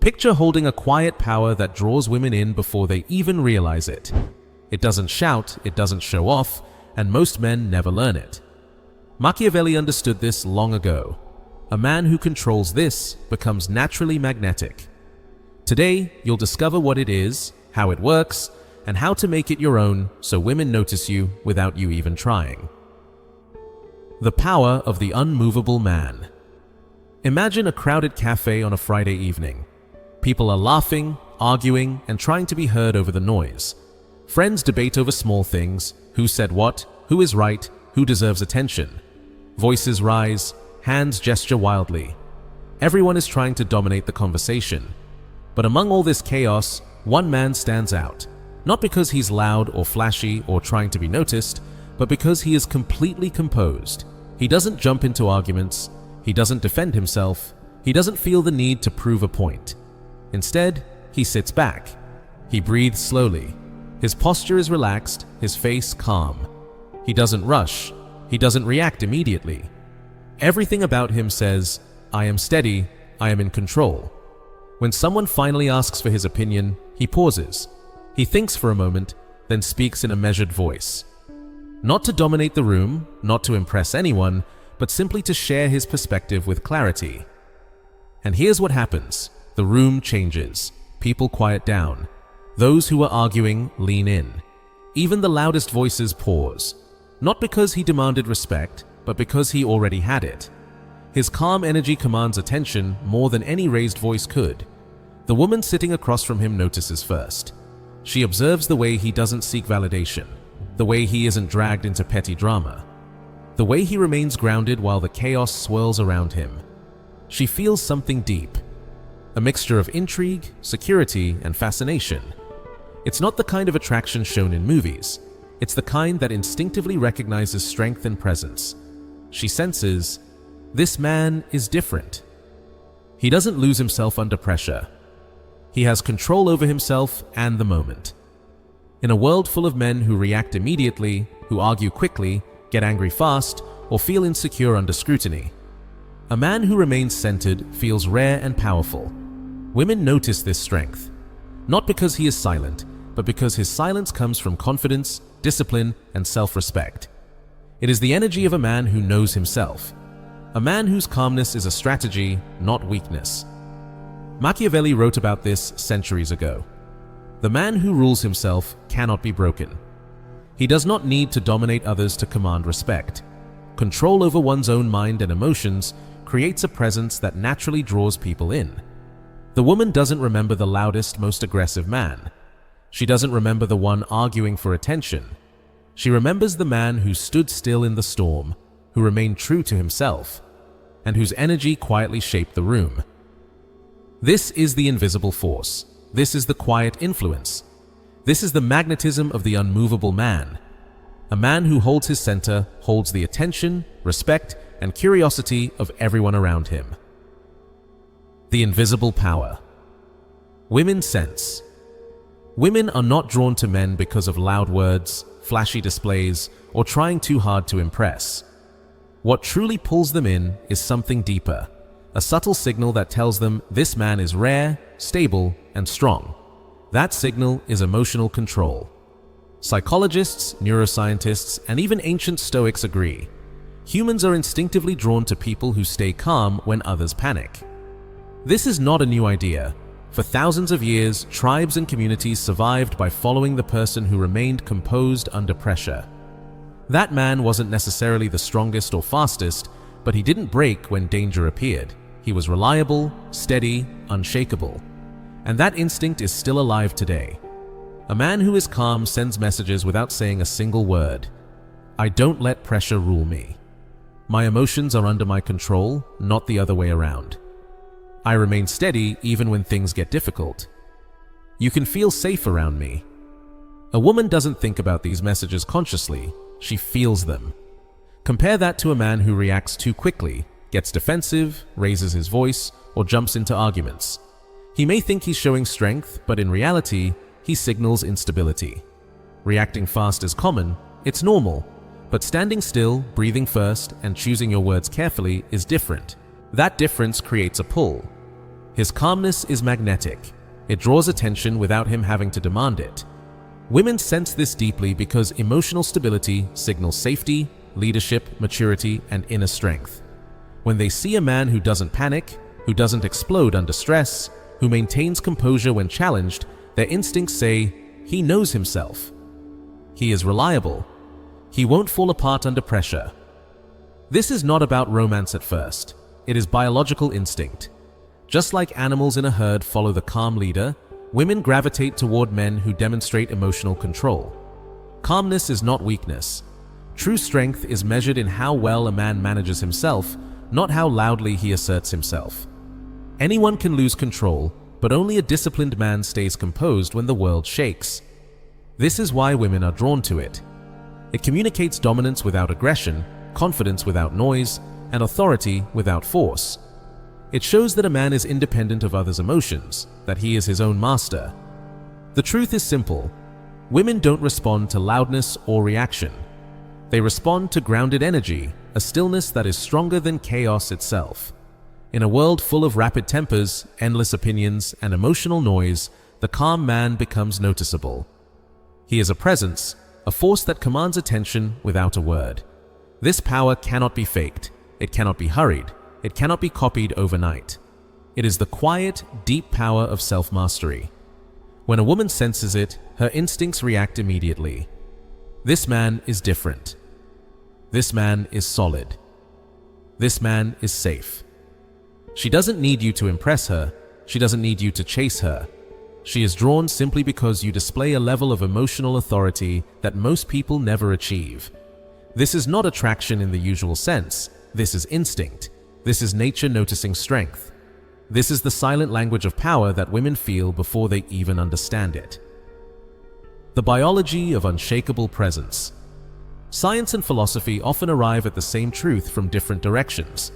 Picture holding a quiet power that draws women in before they even realize it. It doesn't shout, it doesn't show off, and most men never learn it. Machiavelli understood this long ago. A man who controls this becomes naturally magnetic. Today, you'll discover what it is, how it works, and how to make it your own so women notice you without you even trying. The power of the unmovable man. Imagine a crowded cafe on a Friday evening. People are laughing, arguing, and trying to be heard over the noise. Friends debate over small things: who said what, who is right, who deserves attention. Voices rise, hands gesture wildly. Everyone is trying to dominate the conversation. But among all this chaos, one man stands out. Not because he's loud or flashy or trying to be noticed, but because he is completely composed. He doesn't jump into arguments. He doesn't defend himself. He doesn't feel the need to prove a point. Instead, he sits back. He breathes slowly. His posture is relaxed, his face calm. He doesn't rush. He doesn't react immediately. Everything about him says, "I am steady, I am in control." When someone finally asks for his opinion, he pauses. He thinks for a moment, then speaks in a measured voice. Not to dominate the room, not to impress anyone, but simply to share his perspective with clarity. And here's what happens. The room changes. People quiet down. Those who are arguing lean in. Even the loudest voices pause. Not because he demanded respect, but because he already had it. His calm energy commands attention more than any raised voice could. The woman sitting across from him notices first. She observes the way he doesn't seek validation, the way he isn't dragged into petty drama, the way he remains grounded while the chaos swirls around him. She feels something deep, a mixture of intrigue, security, and fascination. It's not the kind of attraction shown in movies. It's the kind that instinctively recognizes strength and presence. She senses, this man is different. He doesn't lose himself under pressure. He has control over himself and the moment. In a world full of men who react immediately, who argue quickly, get angry fast, or feel insecure under scrutiny, a man who remains centered feels rare and powerful. Women notice this strength, not because he is silent, but because his silence comes from confidence, discipline, and self-respect. It is the energy of a man who knows himself, a man whose calmness is a strategy, not weakness. Machiavelli wrote about this centuries ago. The man who rules himself cannot be broken. He does not need to dominate others to command respect. Control over one's own mind and emotions creates a presence that naturally draws people in. The woman doesn't remember the loudest, most aggressive man. She doesn't remember the one arguing for attention. She remembers the man who stood still in the storm, who remained true to himself, and whose energy quietly shaped the room. This is the invisible force. This is the quiet influence. This is the magnetism of the unmovable man. A man who holds his center holds the attention, respect, and curiosity of everyone around him. The invisible power. Women sense. Women are not drawn to men because of loud words, flashy displays, or trying too hard to impress. What truly pulls them in is something deeper, a subtle signal that tells them this man is rare, stable, and strong. That signal is emotional control. Psychologists, neuroscientists, and even ancient Stoics agree. Humans are instinctively drawn to people who stay calm when others panic. This is not a new idea. For thousands of years, tribes and communities survived by following the person who remained composed under pressure. That man wasn't necessarily the strongest or fastest, but he didn't break when danger appeared. He was reliable, steady, unshakable. And that instinct is still alive today. A man who is calm sends messages without saying a single word. I don't let pressure rule me. My emotions are under my control, not the other way around. I remain steady even when things get difficult. You can feel safe around me. A woman doesn't think about these messages consciously, she feels them. Compare that to a man who reacts too quickly, gets defensive, raises his voice, or jumps into arguments. He may think he's showing strength, but in reality, he signals instability. Reacting fast is common, it's normal, but standing still, breathing first, and choosing your words carefully is different. That difference creates a pull. His calmness is magnetic. It draws attention without him having to demand it. Women sense this deeply because emotional stability signals safety, leadership, maturity, and inner strength. When they see a man who doesn't panic, who doesn't explode under stress, who maintains composure when challenged, their instincts say, he knows himself. He is reliable. He won't fall apart under pressure. This is not about romance at first. It is biological instinct. Just like animals in a herd follow the calm leader, women gravitate toward men who demonstrate emotional control. Calmness is not weakness. True strength is measured in how well a man manages himself, not how loudly he asserts himself. Anyone can lose control, but only a disciplined man stays composed when the world shakes. This is why women are drawn to it. It communicates dominance without aggression, confidence without noise, and authority without force. It shows that a man is independent of others' emotions, that he is his own master. The truth is simple. Women don't respond to loudness or reaction. They respond to grounded energy, a stillness that is stronger than chaos itself. In a world full of rapid tempers, endless opinions, and emotional noise, the calm man becomes noticeable. He is a presence, a force that commands attention without a word. This power cannot be faked. It cannot be hurried. It cannot be copied overnight. It is the quiet, deep power of self-mastery. When a woman senses it, her instincts react immediately. This man is different. This man is solid. This man is safe. She doesn't need you to impress her. She doesn't need you to chase her. She is drawn simply because you display a level of emotional authority that most people never achieve. This is not attraction in the usual sense. This is instinct. This is nature noticing strength. This is the silent language of power that women feel before they even understand it. The biology of unshakable presence. Science and philosophy often arrive at the same truth from different directions.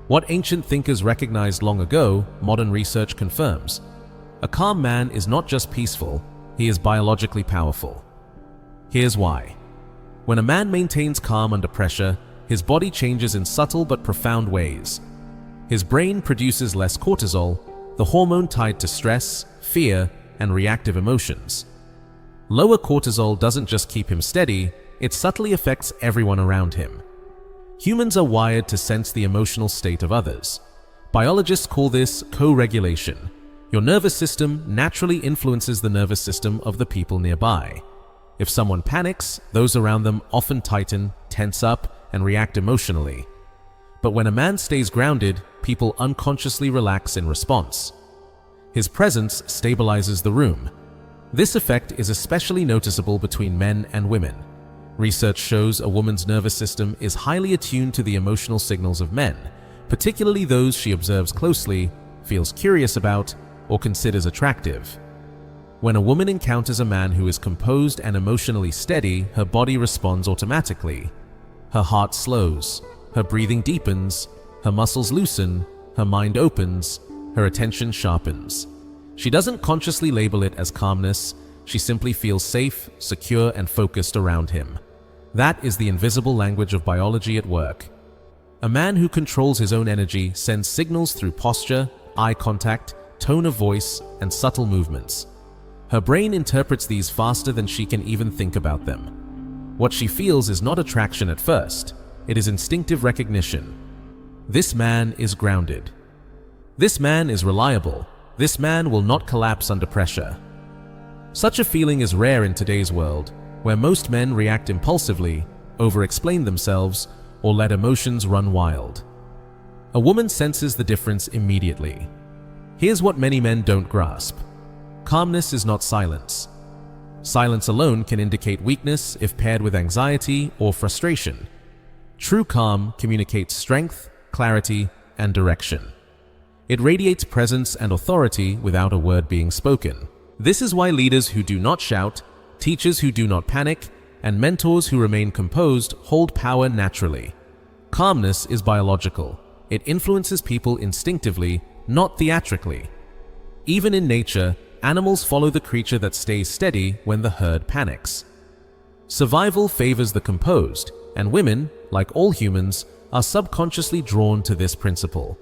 What ancient thinkers recognized long ago, modern research confirms. A calm man is not just peaceful, he is biologically powerful. Here's why. When a man maintains calm under pressure, his body changes in subtle but profound ways. His brain produces less cortisol, the hormone tied to stress, fear, and reactive emotions. Lower cortisol doesn't just keep him steady, it subtly affects everyone around him. Humans are wired to sense the emotional state of others. Biologists call this co-regulation. Your nervous system naturally influences the nervous system of the people nearby. If someone panics, those around them often tighten, tense up, and react emotionally. But when a man stays grounded, people unconsciously relax in response. His presence stabilizes the room. This effect is especially noticeable between men and women. Research shows a woman's nervous system is highly attuned to the emotional signals of men, particularly those she observes closely, feels curious about, or considers attractive. When a woman encounters a man who is composed and emotionally steady, her body responds automatically. Her heart slows, her breathing deepens, her muscles loosen, her mind opens, her attention sharpens. She doesn't consciously label it as calmness, she simply feels safe, secure, and focused around him. That is the invisible language of biology at work. A man who controls his own energy sends signals through posture, eye contact, tone of voice, and subtle movements. Her brain interprets these faster than she can even think about them. What she feels is not attraction at first, it is instinctive recognition. This man is grounded. This man is reliable. This man will not collapse under pressure. Such a feeling is rare in today's world, where most men react impulsively, over-explain themselves, or let emotions run wild. A woman senses the difference immediately. Here's what many men don't grasp. Calmness is not silence. Silence alone can indicate weakness if paired with anxiety or frustration. True calm communicates strength, clarity, and direction. It radiates presence and authority without a word being spoken. This is why leaders who do not shout, teachers who do not panic, and mentors who remain composed hold power naturally. Calmness is biological. It influences people instinctively, not theatrically. Even in nature, animals follow the creature that stays steady when the herd panics. Survival favors the composed, and women, like all humans, are subconsciously drawn to this principle.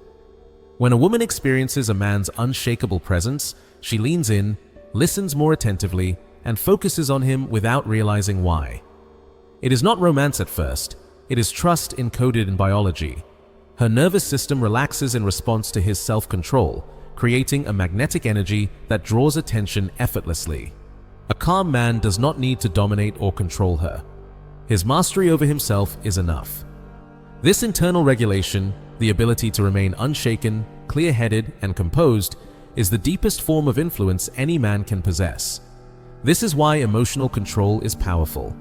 When a woman experiences a man's unshakable presence, she leans in, listens more attentively, and focuses on him without realizing why. It is not romance at first, it is trust encoded in biology. Her nervous system relaxes in response to his self-control, creating a magnetic energy that draws attention effortlessly. A calm man does not need to dominate or control her. His mastery over himself is enough. This internal regulation, the ability to remain unshaken, clear-headed, and composed, is the deepest form of influence any man can possess. This is why emotional control is powerful.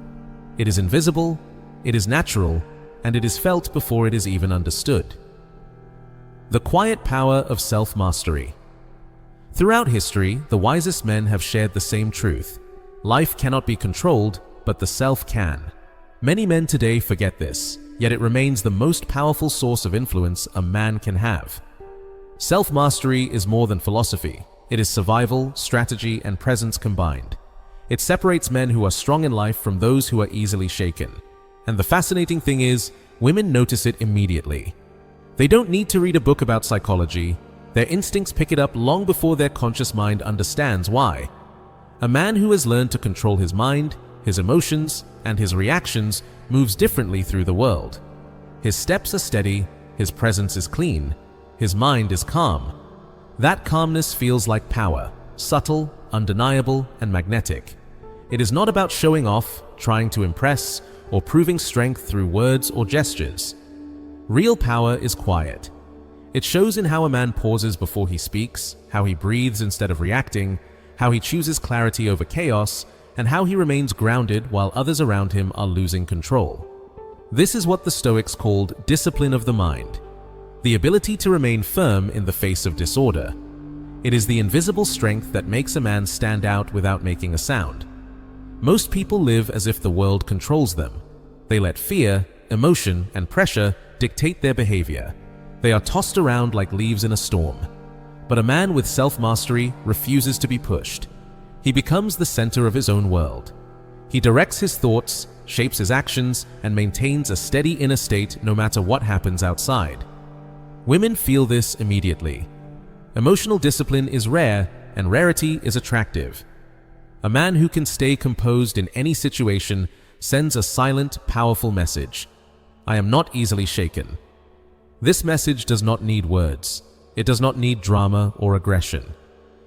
It is invisible, it is natural, and it is felt before it is even understood. The quiet power of self-mastery. Throughout history, the wisest men have shared the same truth. Life cannot be controlled, but the self can. Many men today forget this, yet it remains the most powerful source of influence a man can have. Self-mastery is more than philosophy. It is survival, strategy, and presence combined. It separates men who are strong in life from those who are easily shaken. And the fascinating thing is, women notice it immediately. They don't need to read a book about psychology. Their instincts pick it up long before their conscious mind understands why. A man who has learned to control his mind, his emotions, and his reactions moves differently through the world. His steps are steady, his presence is clean, his mind is calm. That calmness feels like power, subtle, undeniable, and magnetic. It is not about showing off, trying to impress, or proving strength through words or gestures. Real power is quiet. It shows in how a man pauses before he speaks, how he breathes instead of reacting, how he chooses clarity over chaos, and how he remains grounded while others around him are losing control. This is what the Stoics called discipline of the mind, the ability to remain firm in the face of disorder. It is the invisible strength that makes a man stand out without making a sound. Most people live as if the world controls them. They let fear, emotion, and pressure dictate their behavior. They are tossed around like leaves in a storm. But a man with self-mastery refuses to be pushed. He becomes the center of his own world. He directs his thoughts, shapes his actions, and maintains a steady inner state no matter what happens outside. Women feel this immediately. Emotional discipline is rare, and rarity is attractive. A man who can stay composed in any situation sends a silent, powerful message. I am not easily shaken. This message does not need words. It does not need drama or aggression.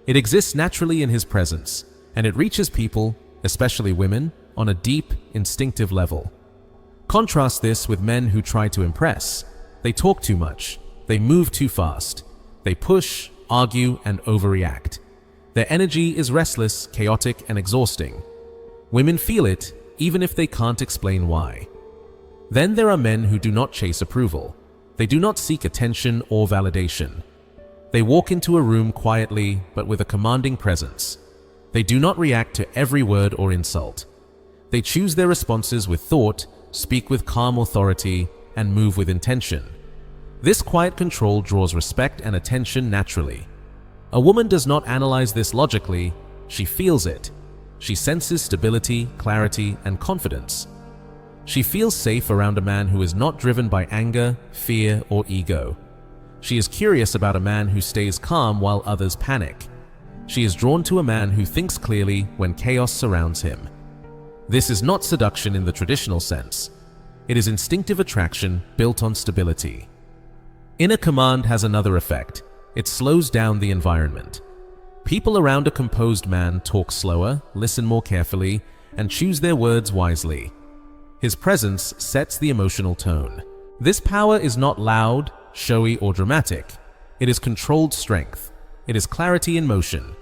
It exists naturally in his presence, and it reaches people, especially women, on a deep, instinctive level. Contrast this with men who try to impress. They talk too much. They move too fast. They push, argue, and overreact. Their energy is restless, chaotic, and exhausting. Women feel it, even if they can't explain why. Then there are men who do not chase approval. They do not seek attention or validation. They walk into a room quietly, but with a commanding presence. They do not react to every word or insult. They choose their responses with thought, speak with calm authority, and move with intention. This quiet control draws respect and attention naturally. A woman does not analyze this logically, she feels it. She senses stability, clarity, and confidence. She feels safe around a man who is not driven by anger, fear, or ego. She is curious about a man who stays calm while others panic. She is drawn to a man who thinks clearly when chaos surrounds him. This is not seduction in the traditional sense. It is instinctive attraction built on stability. Inner command has another effect. It slows down the environment. People around a composed man talk slower, listen more carefully, and choose their words wisely. His presence sets the emotional tone. This power is not loud, showy, or dramatic. It is controlled strength. It is clarity in motion.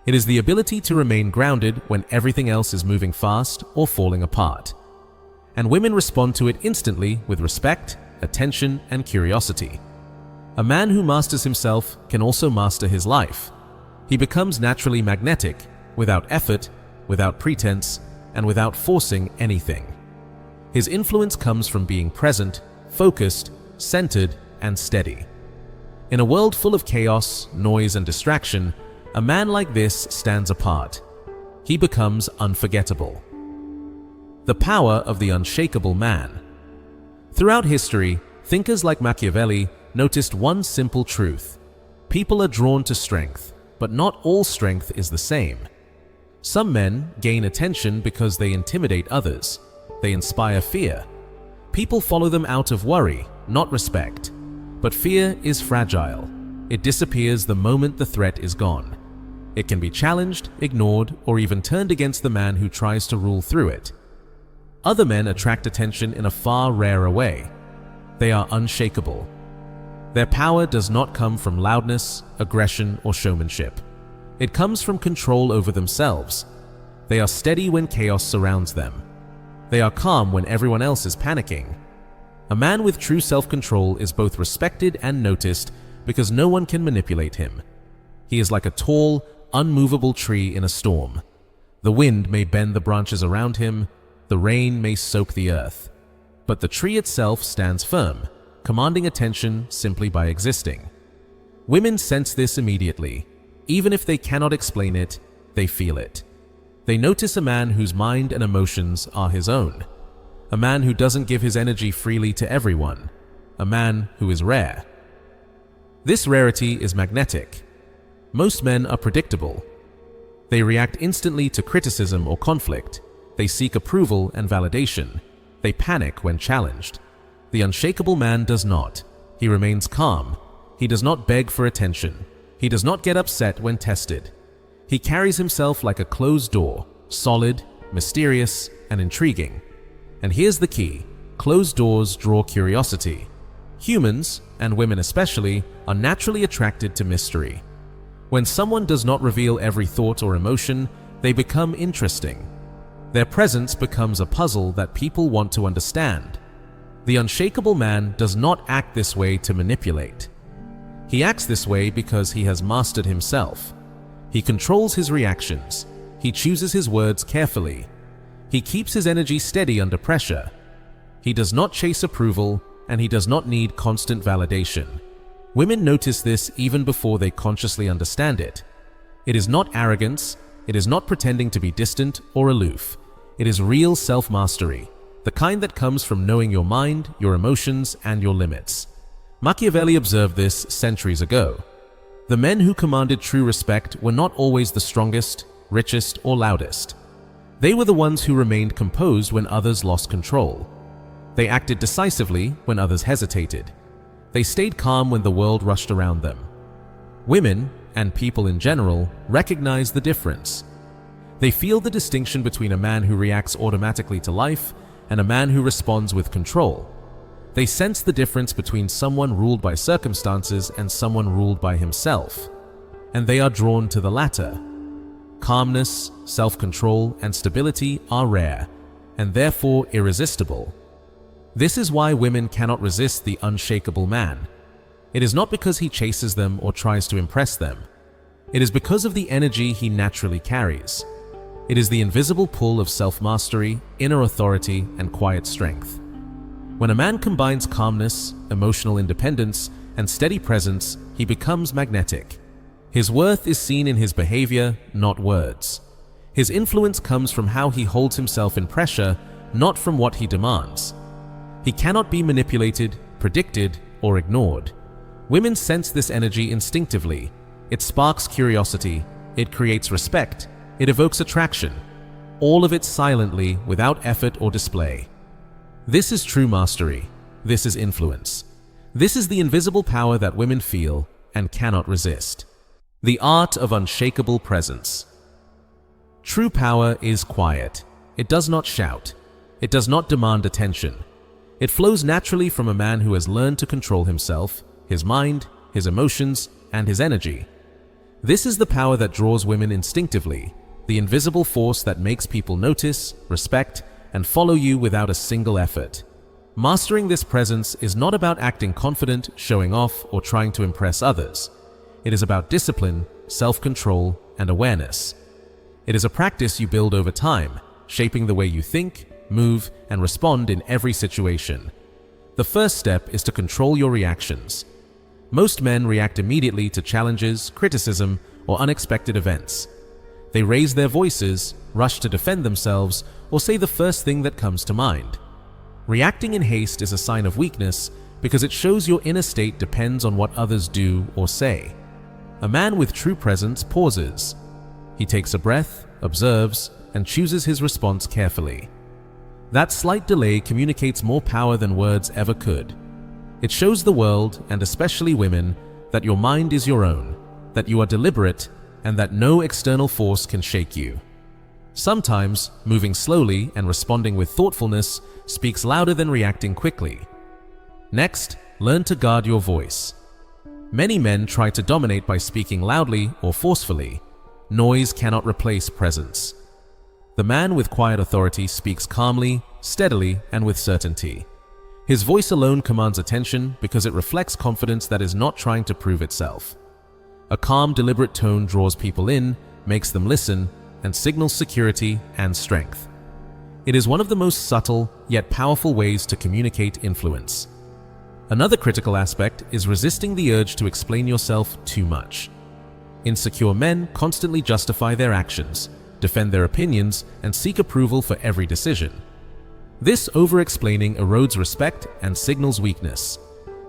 It is the ability to remain grounded when everything else is moving fast or falling apart. And women respond to it instantly with respect, attention, and curiosity. A man who masters himself can also master his life. He becomes naturally magnetic, without effort, without pretense, and without forcing anything. His influence comes from being present, focused, centered, and steady. In a world full of chaos, noise, and distraction, a man like this stands apart. He becomes unforgettable. The power of the unshakable man. Throughout history, thinkers like Machiavelli noticed one simple truth: People are drawn to strength, but not all strength is the same. Some men gain attention because they intimidate others. They inspire fear. People follow them out of worry, not respect. But fear is fragile. It disappears the moment the threat is gone. It can be challenged, ignored, or even turned against the man who tries to rule through it. Other men attract attention in a far rarer way. They are unshakable. Their power does not come from loudness, aggression, or showmanship. It comes from control over themselves. They are steady when chaos surrounds them. They are calm when everyone else is panicking. A man with true self-control is both respected and noticed because no one can manipulate him. He is like a tall, unmovable tree in a storm. The wind may bend the branches around him, the rain may soak the earth, but the tree itself stands firm, commanding attention simply by existing. Women sense this immediately. Even if they cannot explain it, they feel it. They notice a man whose mind and emotions are his own. A man who doesn't give his energy freely to everyone. A man who is rare. This rarity is magnetic. Most men are predictable. They react instantly to criticism or conflict. They seek approval and validation. They panic when challenged. The unshakable man does not. He remains calm. He does not beg for attention. He does not get upset when tested. He carries himself like a closed door, solid, mysterious, and intriguing. And here's the key: closed doors draw curiosity. Humans, and women especially, are naturally attracted to mystery. When someone does not reveal every thought or emotion, they become interesting. Their presence becomes a puzzle that people want to understand. The unshakable man does not act this way to manipulate. He acts this way because he has mastered himself. He controls his reactions. He chooses his words carefully. He keeps his energy steady under pressure. He does not chase approval, and he does not need constant validation. Women notice this even before they consciously understand it. It is not arrogance. It is not pretending to be distant or aloof. It is real self-mastery, the kind that comes from knowing your mind, your emotions, and your limits. Machiavelli observed this centuries ago. The men who commanded true respect were not always the strongest, richest, or loudest. They were the ones who remained composed when others lost control. They acted decisively when others hesitated. They stayed calm when the world rushed around them. Women, and people in general, recognize the difference. They feel the distinction between a man who reacts automatically to life and a man who responds with control. They sense the difference between someone ruled by circumstances and someone ruled by himself, and they are drawn to the latter. Calmness, self-control, and stability are rare, and therefore irresistible. This is why women cannot resist the unshakable man. It is not because he chases them or tries to impress them. It is because of the energy he naturally carries. It is the invisible pull of self-mastery, inner authority, and quiet strength. When a man combines calmness, emotional independence, and steady presence, he becomes magnetic. His worth is seen in his behavior, not words. His influence comes from how he holds himself in pressure, not from what he demands. He cannot be manipulated, predicted, or ignored. Women sense this energy instinctively. It sparks curiosity, it creates respect, it evokes attraction. All of it silently, without effort or display. This is true mastery. This is influence. This is the invisible power that women feel and cannot resist. The art of unshakable presence. True power is quiet. It does not shout. It does not demand attention. It flows naturally from a man who has learned to control himself, his mind, his emotions, and his energy. This is the power that draws women instinctively, the invisible force that makes people notice, respect, and follow you without a single effort. Mastering this presence is not about acting confident, showing off, or trying to impress others. It is about discipline, self-control, and awareness. It is a practice you build over time, shaping the way you think, move, and respond in every situation. The first step is to control your reactions. Most men react immediately to challenges, criticism, or unexpected events. They raise their voices, rush to defend themselves, or say the first thing that comes to mind. Reacting in haste is a sign of weakness because it shows your inner state depends on what others do or say. A man with true presence pauses. He takes a breath, observes, and chooses his response carefully. That slight delay communicates more power than words ever could. It shows the world, and especially women, that your mind is your own, that you are deliberate, and that no external force can shake you. Sometimes, moving slowly and responding with thoughtfulness speaks louder than reacting quickly. Next, learn to guard your voice. Many men try to dominate by speaking loudly or forcefully. Noise cannot replace presence. The man with quiet authority speaks calmly, steadily, and with certainty. His voice alone commands attention because it reflects confidence that is not trying to prove itself. A calm, deliberate tone draws people in, makes them listen, and signals security and strength. It is one of the most subtle yet powerful ways to communicate influence. Another critical aspect is resisting the urge to explain yourself too much. Insecure men constantly justify their actions, defend their opinions, and seek approval for every decision. This over-explaining erodes respect and signals weakness.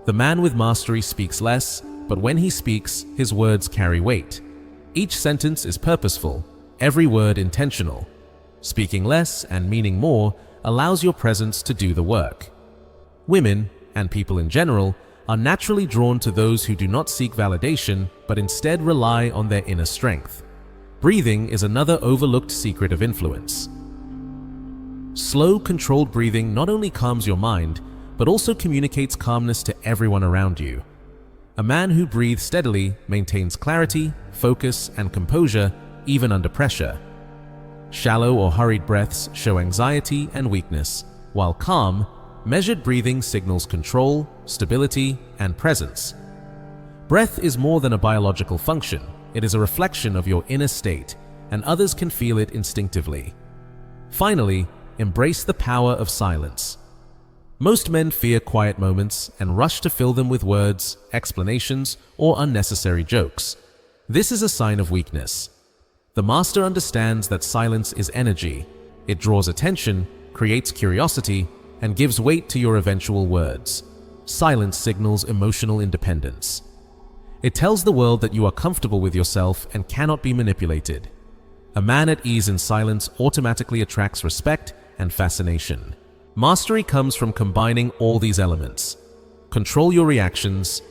The man with mastery speaks less, but when he speaks, his words carry weight. Each sentence is purposeful, every word intentional. Speaking less and meaning more allows your presence to do the work. Women, and people in general, are naturally drawn to those who do not seek validation but instead rely on their inner strength. Breathing is another overlooked secret of influence. Slow, controlled breathing not only calms your mind, but also communicates calmness to everyone around you. A man who breathes steadily maintains clarity, focus, and composure even under pressure. Shallow or hurried breaths show anxiety and weakness, while calm, measured breathing signals control, stability, and presence. Breath is more than a biological function. It is a reflection of your inner state, and others can feel it instinctively. Finally, embrace the power of silence. Most men fear quiet moments and rush to fill them with words, explanations, or unnecessary jokes. This is a sign of weakness. The master understands that silence is energy. It draws attention, creates curiosity, and gives weight to your eventual words. Silence signals emotional independence. It tells the world that you are comfortable with yourself and cannot be manipulated. A man at ease in silence automatically attracts respect and fascination. Mastery comes from combining all these elements. Control your reactions,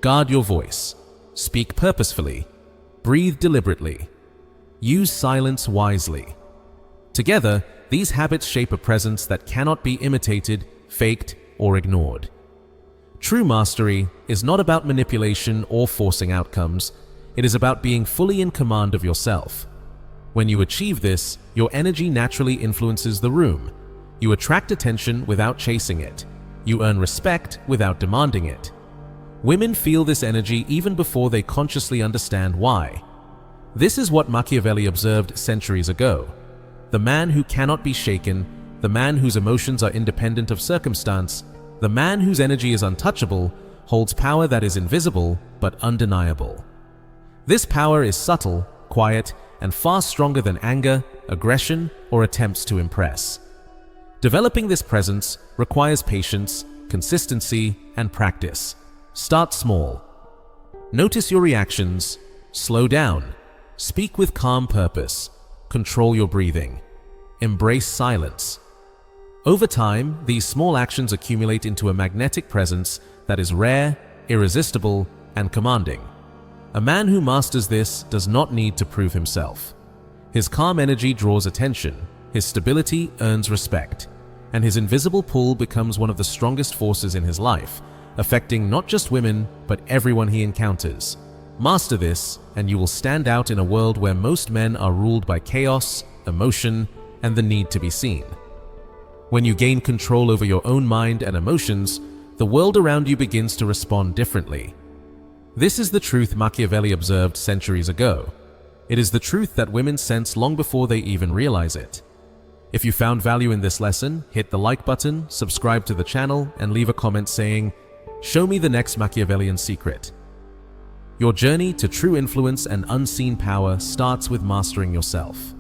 guard your voice, speak purposefully, breathe deliberately, use silence wisely. Together, these habits shape a presence that cannot be imitated, faked, or ignored. True mastery is not about manipulation or forcing outcomes. It is about being fully in command of yourself. When you achieve this, your energy naturally influences the room. You attract attention without chasing it. You earn respect without demanding it. Women feel this energy even before they consciously understand why. This is what Machiavelli observed centuries ago. The man who cannot be shaken, the man whose emotions are independent of circumstance, the man whose energy is untouchable, holds power that is invisible but undeniable. This power is subtle, quiet, and far stronger than anger, aggression, or attempts to impress. Developing this presence requires patience, consistency, and practice. Start small. Notice your reactions, slow down, speak with calm purpose, control your breathing, embrace silence. Over time, these small actions accumulate into a magnetic presence that is rare, irresistible, and commanding. A man who masters this does not need to prove himself. His calm energy draws attention, his stability earns respect, and his invisible pull becomes one of the strongest forces in his life, affecting not just women, but everyone he encounters. Master this, and you will stand out in a world where most men are ruled by chaos, emotion, and the need to be seen. When you gain control over your own mind and emotions, the world around you begins to respond differently. This is the truth Machiavelli observed centuries ago. It is the truth that women sense long before they even realize it. If you found value in this lesson, hit the like button, subscribe to the channel, and leave a comment saying, "Show me the next Machiavellian secret." Your journey to true influence and unseen power starts with mastering yourself.